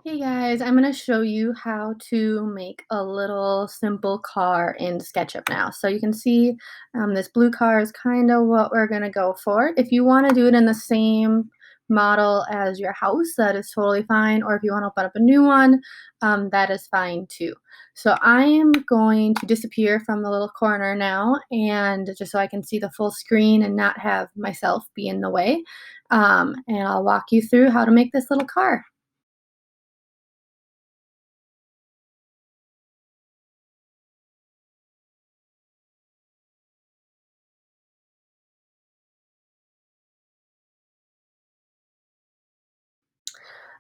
Hey guys, I'm going to show you how to make a little simple car in SketchUp now. So you can see this blue car is kind of what we're going to go for. If you want to do it in the same model as your house, that is totally fine. Or if you want to open up a new one, that is fine too. So I am going to disappear from the little corner now, and just so I can see the full screen and not have myself be in the way. And I'll walk you through how to make this little car.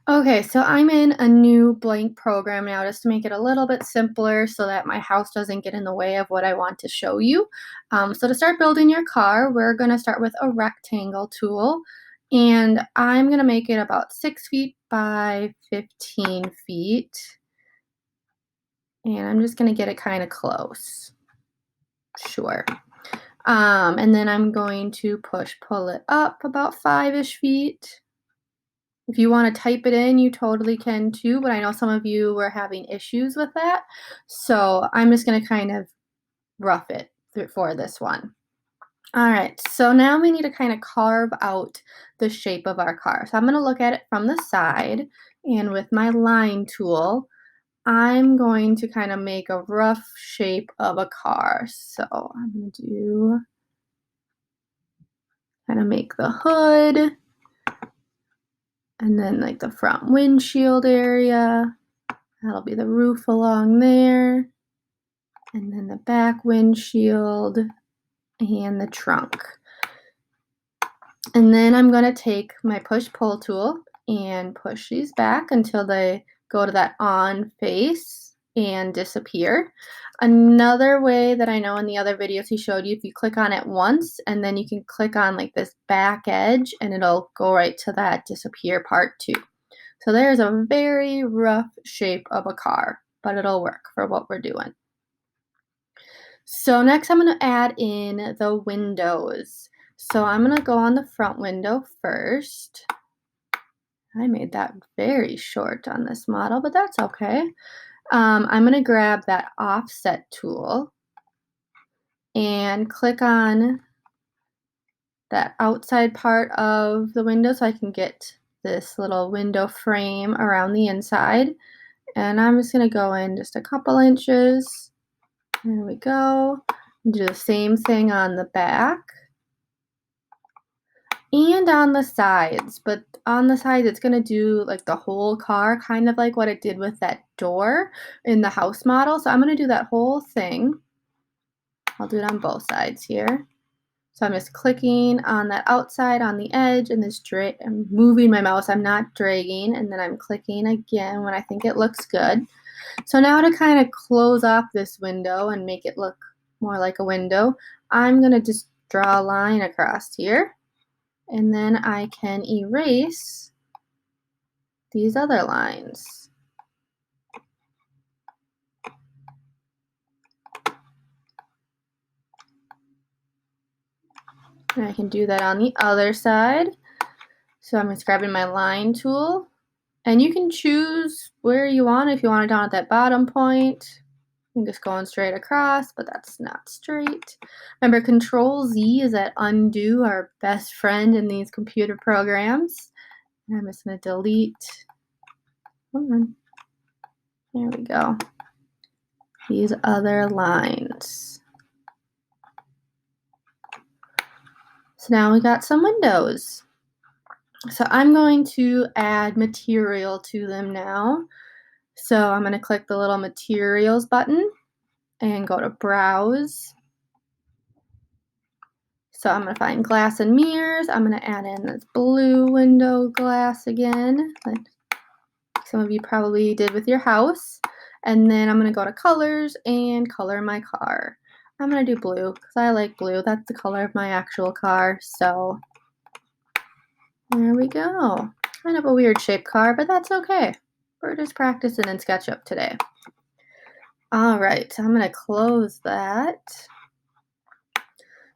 Okay, so I'm in a new blank program now just to make it a little bit simpler so that my house doesn't get in the way of what I want to show you. So to start building your car, we're going to start with a rectangle tool, and I'm going to make it about 6 feet by 15 feet, and I'm just going to get it kind of close. Sure. And then I'm going to pull it up about 5-ish feet. If you want to type it in, you totally can too, but I know some of you were having issues with that. So I'm just going to kind of rough it for this one. All right, so now we need to kind of carve out the shape of our car. So I'm going to look at it from the side, and with my line tool, I'm going to kind of make a rough shape of a car. So I'm going to kind of make the hood, and then like the front windshield area. That'll be the roof along there, and then the back windshield and the trunk. And then I'm going to take my push-pull tool and push these back until they go to that on face and disappear. Another way that I know in the other videos he showed you, if you click on it once and then you can click on like this back edge and it'll go right to that disappear part too. So there's a very rough shape of a car, but it'll work for what we're doing. So next I'm going to add in the windows. So I'm going to go on the front window first. I made that very short on this model, but that's okay. I'm going to grab that offset tool and click on that outside part of the window so I can get this little window frame around the inside. And I'm just going to go in just a couple inches. There we go. Do the same thing on the back and on the sides, but on the sides it's going to do like the whole car, kind of like what it did with that door in the house model. So I'm going to do that whole thing. I'll do it on both sides here. So I'm just clicking on that outside on the edge, and this I'm moving my mouse, I'm not dragging, and then I'm clicking again when I think it looks good. So now to kind of close off this window and make it look more like a window, I'm going to just draw a line across here, and then I can erase these other lines. And I can do that on the other side. So I'm just grabbing my line tool, and you can choose where you want. If you want it down at that bottom point, I'm just going straight across, but that's not straight. Remember, Control Z is that undo, our best friend in these computer programs. And I'm just going to delete. Hold on. There we go. These other lines. So now we got some windows. So I'm going to add material to them now. So I'm going to click the little materials button and go to browse. So I'm going to find glass and mirrors. I'm going to add in this blue window glass again, like some of you probably did with your house. And then I'm going to go to colors and color my car. I'm going to do blue because I like blue. That's the color of my actual car. So there we go. Kind of a weird shaped car, but that's okay. We're just practicing in SketchUp today. All right, so I'm going to close that.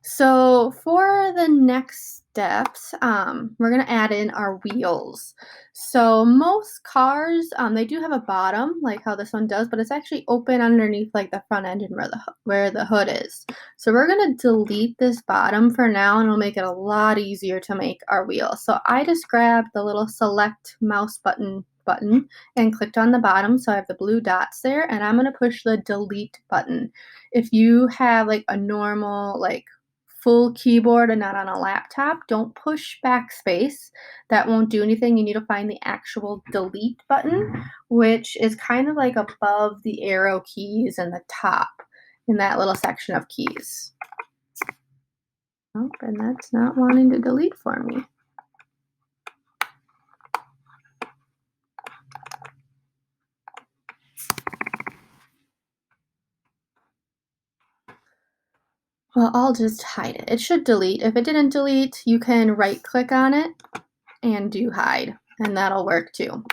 So for the next steps, we're gonna add in our wheels. So most cars, they do have a bottom, like how this one does, but it's actually open underneath like the front engine where the hood is. So we're gonna delete this bottom for now, and it'll make it a lot easier to make our wheel. So I just grabbed the little select mouse button and clicked on the bottom, so I have the blue dots there, and I'm gonna push the delete button. If you have like a normal like full keyboard and not on a laptop, don't push backspace. That won't do anything. You need to find the actual delete button, which is kind of like above the arrow keys and the top in that little section of keys. Oh, and that's not wanting to delete for me. Well, I'll just hide it. It should delete. If it didn't delete, you can right click on it and do hide, and that'll work too.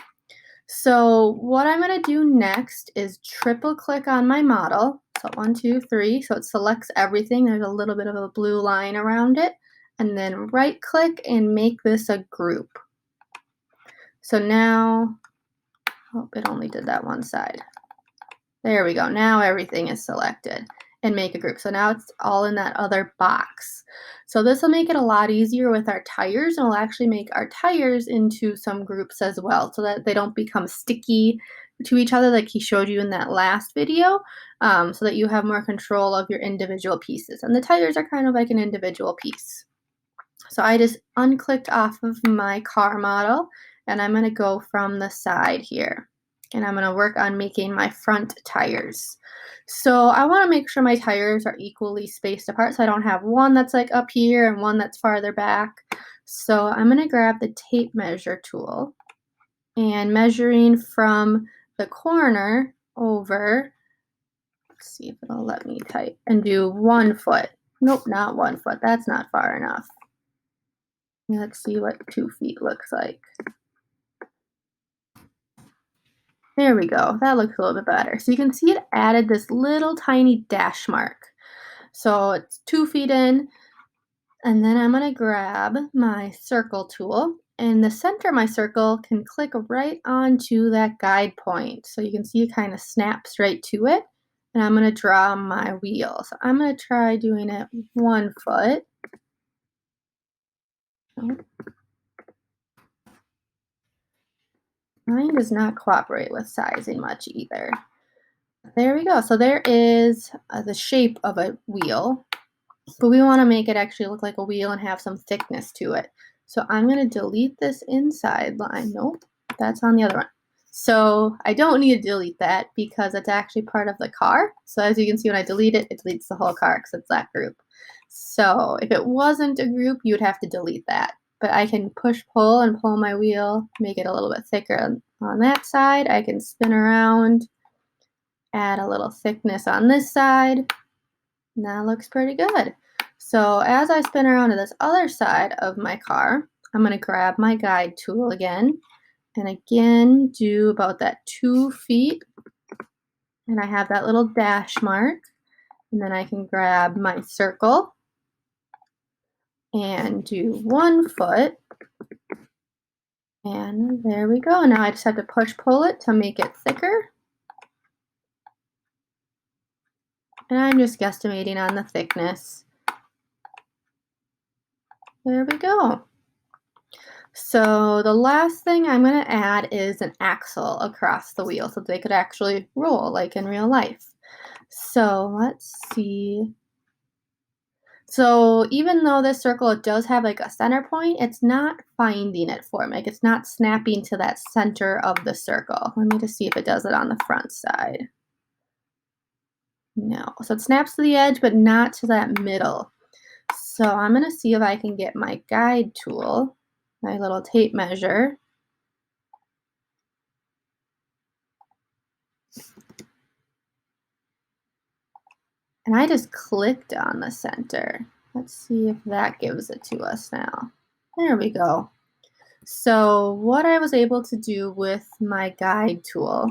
So what I'm going to do next is triple click on my model. So 1, 2, 3. So it selects everything. There's a little bit of a blue line around it. And then right click and make this a group. So now, oh, it only did that one side. There we go. Now everything is selected. And make a group. So now it's all in that other box. So this will make it a lot easier with our tires, and we'll actually make our tires into some groups as well so that they don't become sticky to each other like he showed you in that last video, so that you have more control of your individual pieces. And the tires are kind of like an individual piece. So I just unclicked off of my car model, and I'm going to go from the side here. And I'm going to work on making my front tires. So I want to make sure my tires are equally spaced apart, so I don't have one that's like up here and one that's farther back. So I'm going to grab the tape measure tool, and measuring from the corner over, let's see if it'll let me type, and do 1 foot. Nope, not 1 foot. That's not far enough. Let's see what 2 feet looks like. There we go. That looks a little bit better. So you can see it added this little tiny dash mark. So it's 2 feet in. And then I'm going to grab my circle tool. And the center of my circle can click right onto that guide point. So you can see it kind of snaps right to it. And I'm going to draw my wheel. So I'm going to try doing it 1 foot. Mine does not cooperate with sizing much either. There we go. So there is the shape of a wheel, but we want to make it actually look like a wheel and have some thickness to it. So I'm going to delete this inside line. Nope, that's on the other one. So I don't need to delete that because it's actually part of the car. So as you can see, when I delete it, it deletes the whole car because it's that group. So if it wasn't a group, you would have to delete that. But I can push, pull, and pull my wheel, make it a little bit thicker on that side. I can spin around, add a little thickness on this side, and that looks pretty good. So as I spin around to this other side of my car, I'm going to grab my guide tool again, and again do about that 2 feet, and I have that little dash mark, and then I can grab my circle and do 1 foot, and there we go. Now I just have to push pull it to make it thicker, and I'm just guesstimating on the thickness. There we go. So the last thing I'm going to add is an axle across the wheel so they could actually roll like in real life. So let's see. So even though this circle, it does have like a center point, it's not finding it for me. Like it's not snapping to that center of the circle. Let me just see if it does it on the front side. No. So it snaps to the edge, but not to that middle. So I'm going to see if I can get my guide tool, my little tape measure. And I just clicked on the center. Let's see if that gives it to us now. There we go. So what I was able to do with my guide tool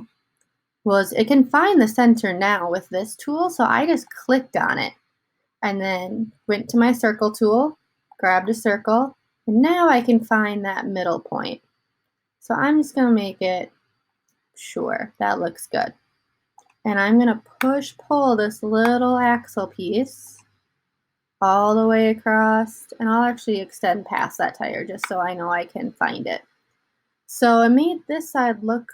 was it can find the center now with this tool. So I just clicked on it. and then went to my circle tool, grabbed a circle, and now I can find that middle point. So I'm just going to make it sure that looks good. And I'm going to pull this little axle piece all the way across, and I'll actually extend past that tire just so I know I can find it. So it made this side look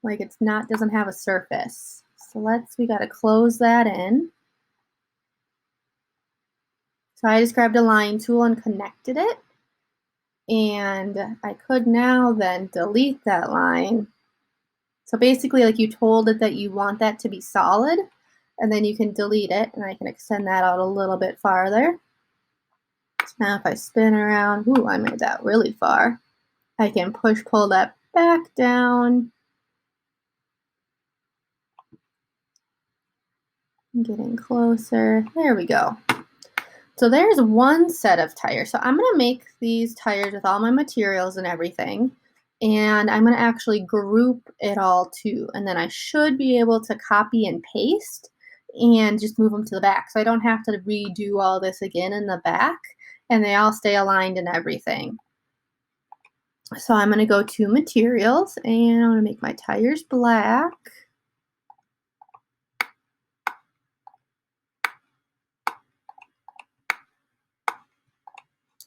like it's not, doesn't have a surface. So we got to close that in. So I just grabbed a line tool and connected it. And I could now then delete that line. So basically, like, you told it that you want that to be solid, and then you can delete it, and I can extend that out a little bit farther. So now if I spin around, ooh, I made that really far. I can pull that back down. I'm getting closer. There we go. So there's one set of tires. So I'm going to make these tires with all my materials and everything. And I'm going to actually group it all too. And then I should be able to copy and paste and just move them to the back. So I don't have to redo all this again in the back. And they all stay aligned and everything. So I'm going to go to materials and I'm going to make my tires black.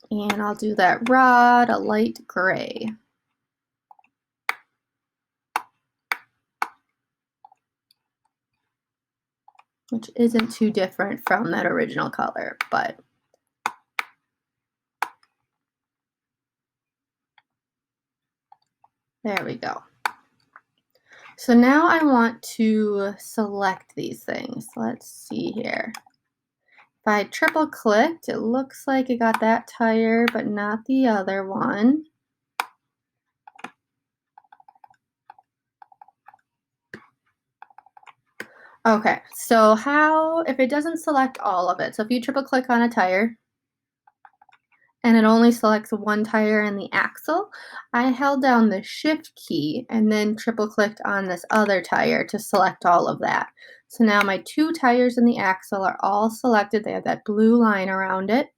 And I'll do that rod a light gray. Which isn't too different from that original color, but there we go. So now I want to select these things. Let's see here. If I triple clicked, it looks like it got that tire, but not the other one. Okay, so if it doesn't select all of it, so if you triple click on a tire, and it only selects one tire in the axle, I held down the shift key and then triple clicked on this other tire to select all of that. So now my two tires in the axle are all selected. They have that blue line around it.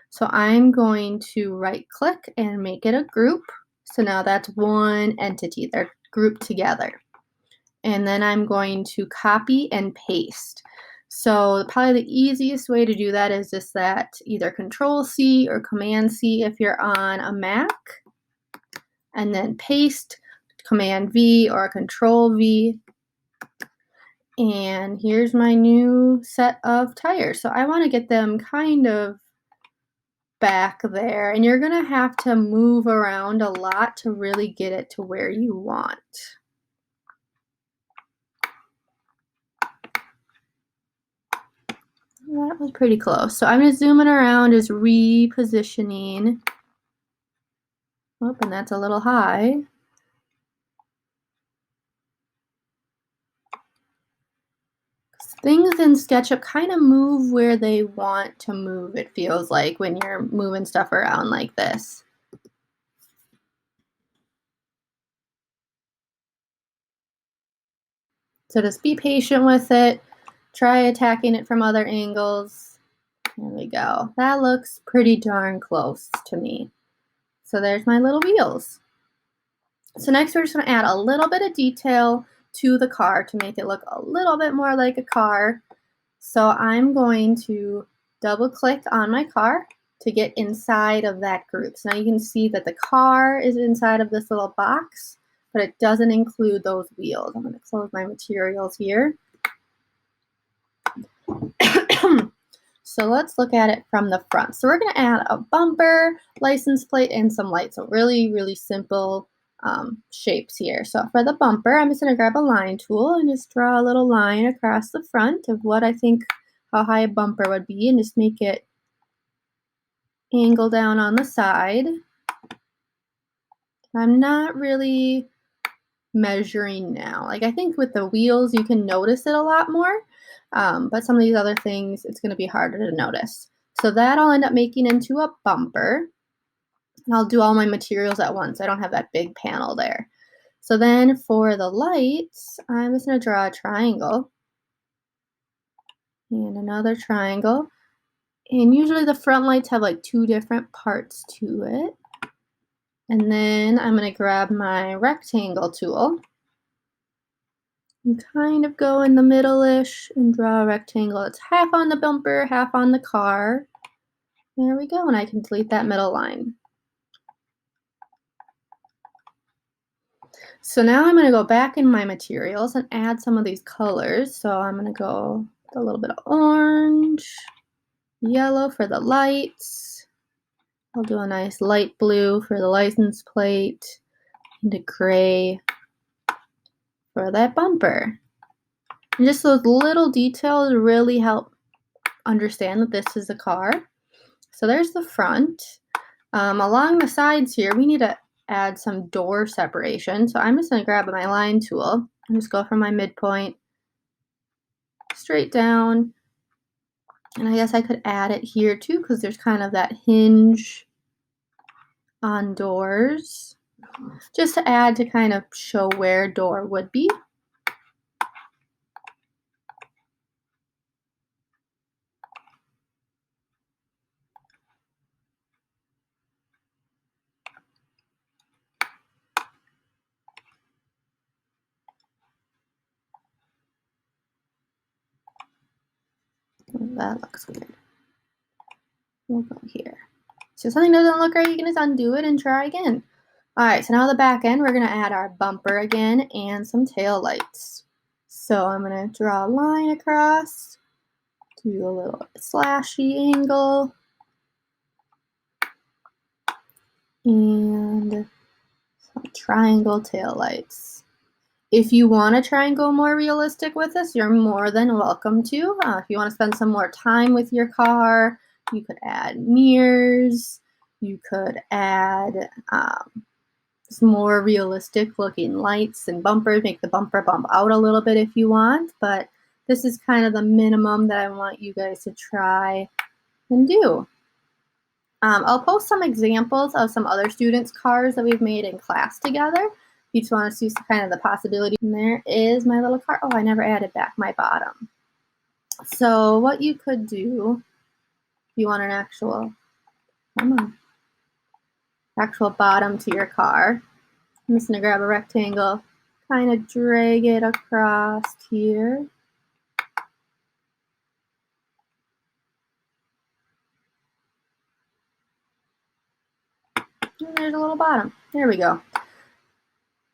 So I'm going to right click and make it a group. So now that's one entity. They're grouped together. And then I'm going to copy and paste. So probably the easiest way to do that is just that either Control C or Command C if you're on a Mac, and then paste, Command V or Control V. And here's my new set of tires. So I want to get them kind of back there, and you're going to have to move around a lot to really get it to where you want. That was pretty close. So I'm just zooming around, just repositioning. Oh, and that's a little high. Things in Sketchup kind of move where they want to move, it feels like, when you're moving stuff around like this. So just be patient with it. Try attacking it from other angles. There we go. That looks pretty darn close to me. So there's my little wheels. So next we're just going to add a little bit of detail to the car to make it look a little bit more like a car. So I'm going to double click on my car to get inside of that group. So now you can see that the car is inside of this little box, but it doesn't include those wheels. I'm going to close my materials here. So let's look at it from the front. So we're going to add a bumper, license plate, and some lights. So really, really simple shapes here. So for the bumper, I'm just going to grab a line tool and just draw a little line across the front of what I think how high a bumper would be, and just make it angle down on the side. I'm not really measuring now. Like, I think with the wheels you can notice it a lot more, but some of these other things it's going to be harder to notice. So that I'll end up making into a bumper. And I'll do all my materials at once. I don't have that big panel there. So then for the lights, I'm just going to draw a triangle and another triangle. And usually the front lights have like 2 different parts to it. And then I'm gonna grab my rectangle tool and kind of go in the middle-ish and draw a rectangle. It's half on the bumper, half on the car. There we go, and I can delete that middle line. So now I'm gonna go back in my materials and add some of these colors. So I'm gonna go with a little bit of orange, yellow for the lights. I'll do a nice light blue for the license plate and a gray for that bumper. And just those little details really help understand that this is a car. So there's the front. Along the sides here, we need to add some door separation. So I'm just going to grab my line tool and just go from my midpoint straight down. And I guess I could add it here too because there's kind of that hinge on doors. Just to add to kind of show where door would be. That looks weird. We'll go here. So if something doesn't look right, you can just undo it and try again. All right, so now the back end, we're gonna add our bumper again and some tail lights. So I'm gonna draw a line across, do a little slashy angle, and some triangle tail lights. If you want to try and go more realistic with this, you're more than welcome to. If you want to spend some more time with your car, you could add mirrors, you could add some more realistic looking lights and bumpers, make the bumper bump out a little bit if you want, but this is kind of the minimum that I want you guys to try and do. I'll post some examples of some other students' cars that we've made in class together. If you just want to see kind of the possibility. And there is my little car. Oh, I never added back my bottom. So what you could do, if you want an actual bottom to your car, I'm just going to grab a rectangle, kind of drag it across here. And there's a little bottom. There we go.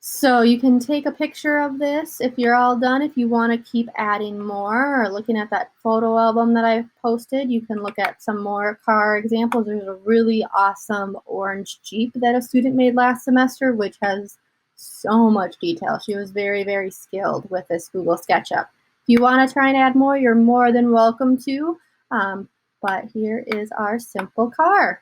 So you can take a picture of this if you're all done. If you want to keep adding more or looking at that photo album that I posted, you can look at some more car examples. There's a really awesome orange Jeep that a student made last semester, which has so much detail. She was very, very skilled with this Google Sketchup. If you want to try and add more, you're more than welcome to. But here is our simple car.